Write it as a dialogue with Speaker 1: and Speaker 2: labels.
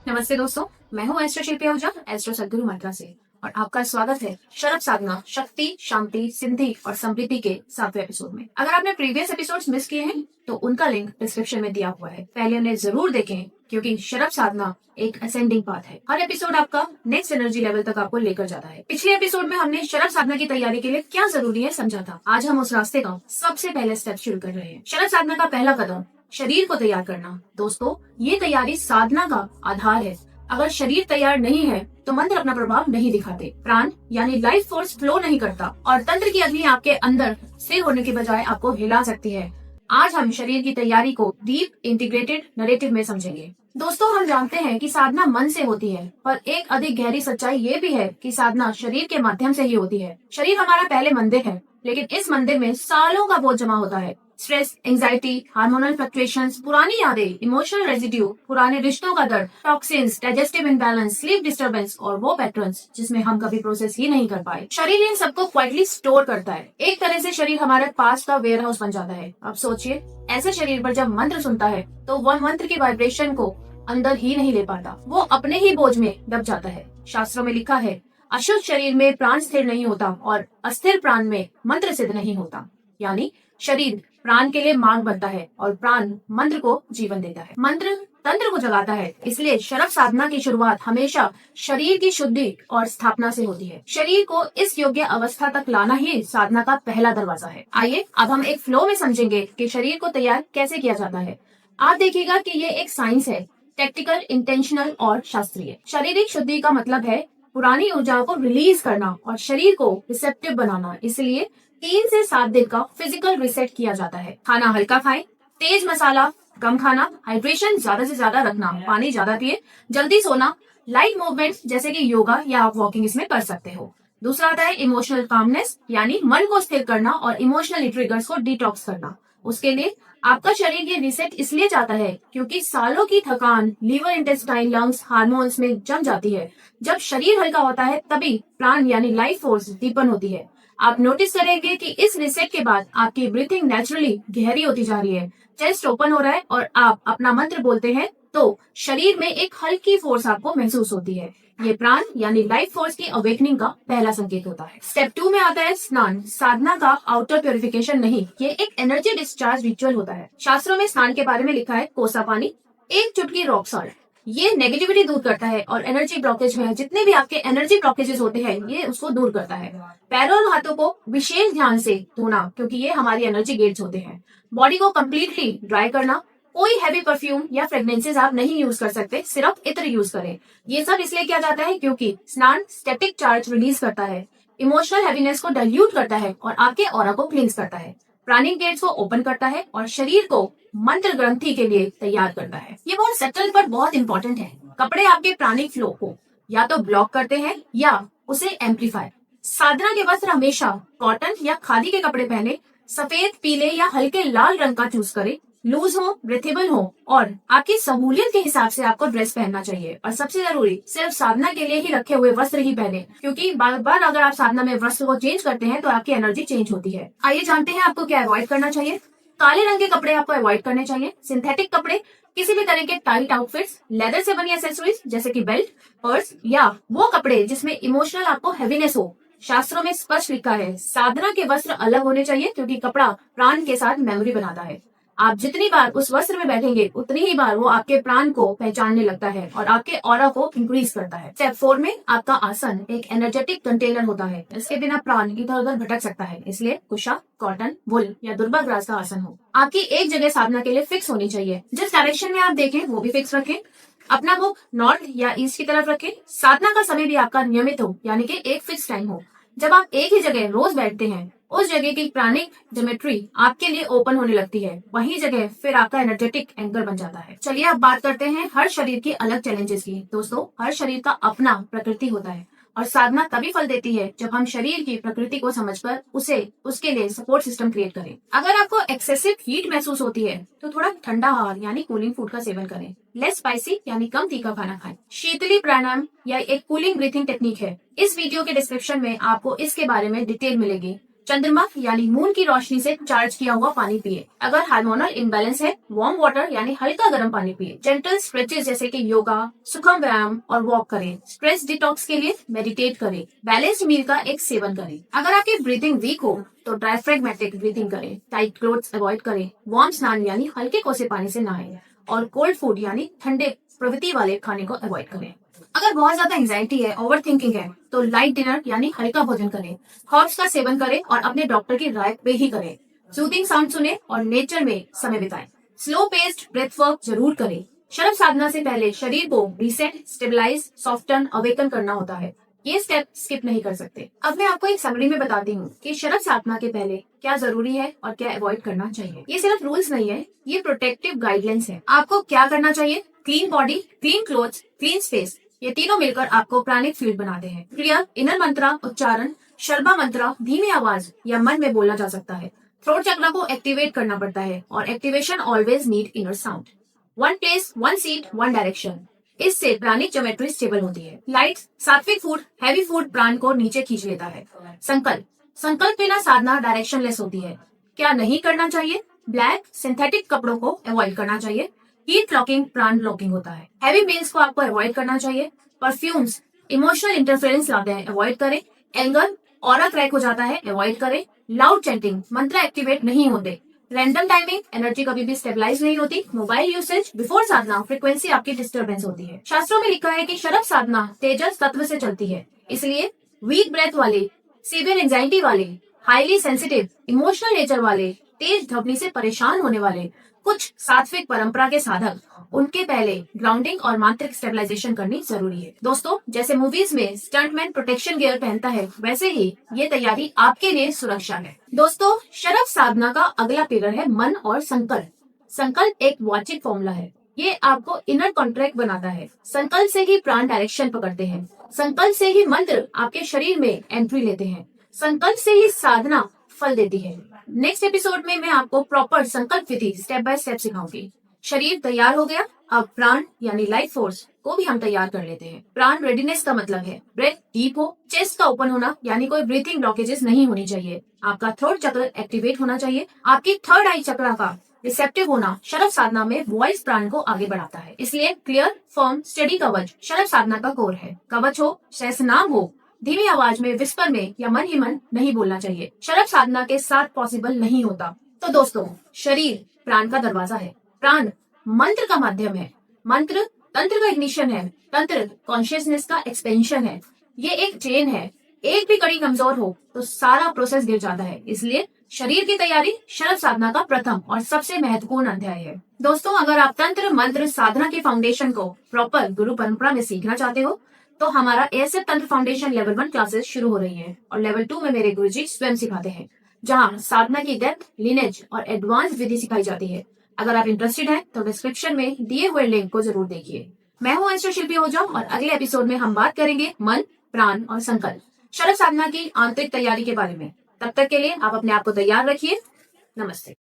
Speaker 1: नमस्ते दोस्तों, मैं हूँ एस्ट्रो शिल्पी आहूजा, एस्ट्रो सद्गुरु मंत्रा से। और आपका स्वागत है शरद साधना, शक्ति, शांति, सिद्धि और समृद्धि के 7वें एपिसोड में। अगर आपने प्रीवियस एपिसोड्स मिस किए हैं तो उनका लिंक डिस्क्रिप्शन में दिया हुआ है, पहले उन्हें जरूर देखें क्योंकि शरद साधना एक असेंडिंग पाथ है। हर एपिसोड आपका नेक्स्ट एनर्जी लेवल तक आपको लेकर जाता है। पिछले एपिसोड में हमने शरद साधना की तैयारी के लिए क्या जरूरी है समझा था। आज हम उस रास्ते का सबसे पहले स्टेप शुरू कर रहे हैं। शरद साधना का पहला कदम शरीर को तैयार करना। दोस्तों, ये तैयारी साधना का आधार है। अगर शरीर तैयार नहीं है तो मंत्र अपना प्रभाव नहीं दिखाते, प्राण यानी लाइफ फोर्स फ्लो नहीं करता और तंत्र की अग्नि आपके अंदर स्थिर होने के बजाय आपको हिला सकती है। आज हम शरीर की तैयारी को डीप इंटीग्रेटेड नरेटिव में समझेंगे। दोस्तों, हम जानते हैं कि साधना मन से होती है, पर एक अधिक गहरी सच्चाई ये भी है कि साधना शरीर के माध्यम से ही होती है। शरीर हमारा पहले मंदिर है, लेकिन इस मंदिर में सालों का बोझ जमा होता है। स्ट्रेस, एंजाइटी, हार्मोनल फ्लक्चुएशंस, पुरानी यादें, इमोशनल रेजिड्यू, पुराने रिश्तों का दर्द, toxins, digestive imbalance, sleep disturbance और वो पैटर्न्स जिसमें हम कभी प्रोसेस ही नहीं कर पाए। शरीर इन सबको क्वाइटली स्टोर करता है। एक तरह से शरीर हमारे पास का वेयर हाउस बन जाता है। अब सोचिए, ऐसे शरीर पर जब मंत्र सुनता है तो वह मंत्र की वाइब्रेशन को अंदर ही नहीं ले पाता, वो अपने ही बोझ में दब जाता है। शास्त्रों में लिखा है, अशुद्ध शरीर में प्राण स्थिर नहीं होता और अस्थिर प्राण में मंत्र सिद्ध नहीं होता। यानी शरीर प्राण के लिए मार्ग बनता है और प्राण मंत्र को जीवन देता है। मंत्र तंत्र को जगाता है। इसलिए शरद साधना की शुरुआत हमेशा शरीर की शुद्धि और स्थापना से होती है। शरीर को इस योग्य अवस्था तक लाना ही साधना का पहला दरवाजा है। आइए अब हम एक फ्लो में समझेंगे कि शरीर को तैयार कैसे किया जाता है। आप देखिएगा कि ये एक साइंस है, टेक्निकल, इंटेंशनल और शास्त्रीय। शारीरिक शुद्धि का मतलब है पुरानी ऊर्जाओं को रिलीज करना और शरीर को रिसेप्टिव बनाना। इसलिए 3 से 7 दिन का फिजिकल रिसेट किया जाता है। खाना हल्का खाएं, तेज मसाला कम खाना, हाइड्रेशन ज्यादा से ज्यादा रखना, पानी ज्यादा पिए, जल्दी सोना, लाइट मूवमेंट जैसे कि योगा या आप वॉकिंग इसमें कर सकते हो। दूसरा आता है इमोशनल कामनेस, यानी मन को स्थिर करना और इमोशनल ट्रिगर्स को डिटॉक्स करना। उसके लिए आपका शरीर ये रिसेट इसलिए चाहता है क्योंकि सालों की थकान लीवर, इंटेस्टाइन, लंग्स, हार्मोन्स में जम जाती है। जब शरीर हल्का होता है तभी प्राण यानी लाइफ फोर्स दीपन होती है। आप नोटिस करेंगे कि इस रिसेट के बाद आपकी ब्रीथिंग नेचुरली गहरी होती जा रही है, चेस्ट ओपन हो रहा है और आप अपना मंत्र बोलते हैं तो शरीर में एक हल्की फोर्स आपको महसूस होती है। ये प्राण यानी लाइफ फोर्स की अवेकनिंग का पहला संकेत होता है। स्टेप 2 में आता है स्नान। साधना का आउटर प्योरिफिकेशन नहीं, ये एक एनर्जी डिस्चार्ज रिचुअल होता है। शास्त्रों में स्नान के बारे में लिखा है, कोसा पानी, एक चुटकी रॉक सॉल्ट। ये नेगेटिविटी दूर करता है और एनर्जी ब्लॉकेज में जितने भी आपके एनर्जी ब्लॉकेजेस होते हैं ये उसको दूर करता है। पैरों और हाथों को विशेष ध्यान से धोना क्योंकि ये हमारी एनर्जी गेट्स होते हैं। बॉडी को कम्प्लीटली ड्राई करना, कोई हैवी परफ्यूम या फ्रेग्रेंसेस आप नहीं यूज कर सकते, सिर्फ इत्र यूज करें। ये सब इसलिए किया जाता है क्योंकि स्नान स्टैटिक चार्ज रिलीज करता है, इमोशनल हैवीनेस को डाइल्यूट करता है और आपके ऑरा को क्लींस करता है, प्राणिक गेट्स को ओपन करता है और शरीर को मंत्र ग्रंथि के लिए तैयार करता है। ये बहुत सटल पर बहुत इंपॉर्टेंट है। कपड़े आपके प्राणिक फ्लो को या तो ब्लॉक करते हैं या उसे एम्पलीफाई। साधना के वस्त्र हमेशा कॉटन या खादी के कपड़े पहने, सफेद, पीले या हल्के लाल रंग का चूज करें, लूज हो, ब्रीथेबल हो और आपकी सहूलियत के हिसाब से आपको ड्रेस पहनना चाहिए। और सबसे जरूरी, सिर्फ साधना के लिए ही रखे हुए वस्त्र ही पहने क्योंकि बार बार अगर आप साधना में वस्त्र को चेंज करते हैं तो आपकी एनर्जी चेंज होती है। आइए जानते हैं आपको क्या अवॉइड करना चाहिए। काले रंग के कपड़े आपको अवॉइड करने चाहिए। सिंथेटिक कपड़े, किसी भी तरह के टाइट आउटफिट्स, लेदर से बनी एसेसरीज जैसे कि बेल्ट, पर्स या वो कपड़े जिसमें इमोशनल आपको हैवीनेस हो। शास्त्रों में स्पष्ट लिखा है, साधना के वस्त्र अलग होने चाहिए क्योंकि कपड़ा प्राण के साथ मेमोरी बनाता है। आप जितनी बार उस वस्त्र में बैठेंगे उतनी ही बार वो आपके प्राण को पहचानने लगता है और आपके ऑरा को इंक्रीज करता है। स्टेप 4 में आपका आसन एक एनर्जेटिक कंटेनर होता है। इसके बिना प्राण इधर उधर भटक सकता है, इसलिए कुशा, कॉटन, वुल या दुर्बा ग्रास का आसन हो। आपकी एक जगह साधना के लिए फिक्स होनी चाहिए। जिस डायरेक्शन में आप देखें वो भी फिक्स रखें। अपना मुख नॉर्थ या ईस्ट की तरफ रखें। साधना का समय भी आपका नियमित हो, यानी कि एक फिक्स टाइम हो। जब आप एक ही जगह रोज बैठते हैं उस जगह की प्राणिक ज्योमेट्री आपके लिए ओपन होने लगती है, वही जगह फिर आपका एनर्जेटिक एंकर बन जाता है। चलिए अब बात करते हैं हर शरीर की अलग चैलेंजेस की। दोस्तों, हर शरीर का अपना प्रकृति होता है और साधना तभी फल देती है जब हम शरीर की प्रकृति को समझकर उसके लिए सपोर्ट सिस्टम क्रिएट करें। अगर आपको एक्सेसिव हीट महसूस होती है तो थोड़ा ठंडा आहार यानी कूलिंग फूड का सेवन करें। लेस स्पाइसी यानी कम तीखा खाना खाएं। शीतली प्राणायाम या एक कूलिंग ब्रीथिंग टेक्निक है। इस वीडियो के डिस्क्रिप्शन में आपको इसके बारे में डिटेल मिलेगी। चंद्रमा यानी मून की रोशनी से चार्ज किया हुआ पानी पिए। अगर हार्मोनल इम्बैलेंस है, वार्म वाटर यानी हल्का गर्म पानी पिए। जेंटल स्ट्रेचेस जैसे कि योगा, सुखम व्यायाम और वॉक करें। स्ट्रेस डिटॉक्स के लिए मेडिटेट करें। बैलेंस्ड मील का एक सेवन करें। अगर आपकी ब्रीथिंग वीक हो तो डायफ्रेगमेटिक ब्रीथिंग करें। टाइट क्लोथ्स अवॉइड करें। वार्म स्नान यानी हल्के कोसे पानी से नहाएं और कोल्ड फूड यानी ठंडे प्रवृत्ति वाले खाने को अवॉइड करें। अगर बहुत ज्यादा एंजाइटी है, ओवर थिंकिंग है, तो लाइट डिनर यानी हल्का भोजन करें। हर्ब्स का सेवन करें और अपने डॉक्टर की राय पे ही करें। सूदिंग साउंड सुने और नेचर में समय बिताएं। स्लो पेस्ड ब्रेथ वर्क जरूर करें। शरब साधना से पहले शरीर को रीसेट, स्टेबलाइज, सॉफ्टन, अवेकन करना होता है। ये स्टेप स्किप नहीं कर सकते। अब मैं आपको एक समरी में बताती हूँ कि शरब साधना के पहले क्या जरूरी है और क्या अवॉइड करना चाहिए। ये सिर्फ रूल्स नहीं है, ये प्रोटेक्टिव गाइडलाइंस है। आपको क्या करना चाहिए? Clean body, clean clothes, clean space, ये तीनों मिलकर आपको प्राणिक फील्ड बनाते हैं। क्लियर इनर मंत्रा उच्चारण, शर्बा मंत्रा धीमी आवाज या मन में बोला जा सकता है। थ्रोट चक्र को एक्टिवेट करना पड़ता है और activation always need inner sound. One place, one seat, one direction. इससे प्राणिक ज्योमेट्री स्टेबल होती है। लाइट, सात्विक फूड, हैवी फूड प्राण को नीचे खींच लेता है। संकल्प, संकल्प बिना साधना डायरेक्शनलेस होती है। क्या नहीं करना चाहिए? ब्लैक सिंथेटिक कपड़ों को अवॉइड करना चाहिए। हीट ब्लॉकिंग प्राण ब्लॉकिंग होता है। हैवी मील्स को आपको अवॉइड करना चाहिए। परफ्यूम्स इमोशनल इंटरफेरेंस लाते हैं, अवॉइड करें। एंगर ऑरा क्रैक हो जाता है, अवॉइड करें। लाउड चैंटिंग मंत्र एक्टिवेट नहीं होते। रैंडम टाइमिंग एनर्जी कभी भी स्टेबलाइज नहीं होती। मोबाइल यूसेज बिफोर साधना फ्रीक्वेंसी आपकी डिस्टर्बेंस होती है। शास्त्रों में लिखा है कि शरब साधना तेजस तत्व से चलती है, इसलिए वीक ब्रेथ वाले, सीवियर एंजाइटी वाले, हाईली सेंसिटिव, इमोशनल नेचर वाले, तेज धवनी से परेशान होने वाले कुछ सात्विक परंपरा के साधक, उनके पहले ग्राउंडिंग और मांत्रिक स्टेबलाइजेशन करनी जरूरी है। दोस्तों, जैसे मूवीज में स्टंटमैन प्रोटेक्शन गियर पहनता है, वैसे ही ये तैयारी आपके लिए सुरक्षा है। दोस्तों, शरब साधना का अगला पिलर है मन और संकल्प। संकल्प एक वाचिक फॉर्मूला है। ये आपको इनर कॉन्ट्रैक्ट बनाता है। संकल्प से ही प्राण डायरेक्शन पकड़ते हैं। संकल्प से ही मंत्र आपके शरीर में एंट्री लेते हैं। संकल्प से ही साधना फल देती है। नेक्स्ट एपिसोड में मैं आपको प्रॉपर संकल्प विधि स्टेप बाय स्टेप सिखाऊंगी। शरीर तैयार हो गया, अब प्राण यानी लाइफ फोर्स को भी हम तैयार कर लेते हैं। प्राण रेडीनेस का मतलब है ब्रेथ डीप हो, चेस्ट का ओपन होना यानी कोई ब्रीथिंग ब्लॉकेजेस नहीं होनी चाहिए। आपका थ्रोट चक्र एक्टिवेट होना चाहिए। आपकी थर्ड आई चक्र का रिसेप्टिव होना शरब साधना में वॉइस प्राण को आगे बढ़ाता है। इसलिए क्लियर, फर्म, स्टडी कवच शरब साधना का कोर है। कवच हो, सहस्रनाम हो, धीमी आवाज में, विस्पर में या मन ही मन नहीं बोलना चाहिए। शरब साधना के साथ पॉसिबल नहीं होता। तो दोस्तों, शरीर प्राण का दरवाजा है, प्राण मंत्र का माध्यम है, मंत्र तंत्र का इग्निशन है, तंत्र कॉन्शियसनेस का एक्सपेंशन है। ये एक चेन है, एक भी कड़ी कमजोर हो तो सारा प्रोसेस गिर जाता है। इसलिए शरीर की तैयारी शरब साधना का प्रथम और सबसे महत्वपूर्ण अध्याय है। दोस्तों, अगर आप तंत्र मंत्र साधना के फाउंडेशन को प्रॉपर गुरु परंपरा में सीखना चाहते हो तो हमारा एएसएफ तंत्र फाउंडेशन लेवल 1 क्लासेस शुरू हो रही है और लेवल 2 में मेरे गुरुजी स्वयं सिखाते हैं, जहां साधना की डेप्थ, लिनेज और एडवांस विधि सिखाई जाती है। अगर आप इंटरेस्टेड हैं तो डिस्क्रिप्शन में दिए हुए लिंक को जरूर देखिए। मैं हूं एस्ट्रो शिल्पी ओझा और अगले एपिसोड में हम बात करेंगे मन, प्राण और संकल्प, शरब साधना की आंतरिक तैयारी के बारे में। तब तक के लिए आप अपने आप को तैयार रखिए। नमस्ते।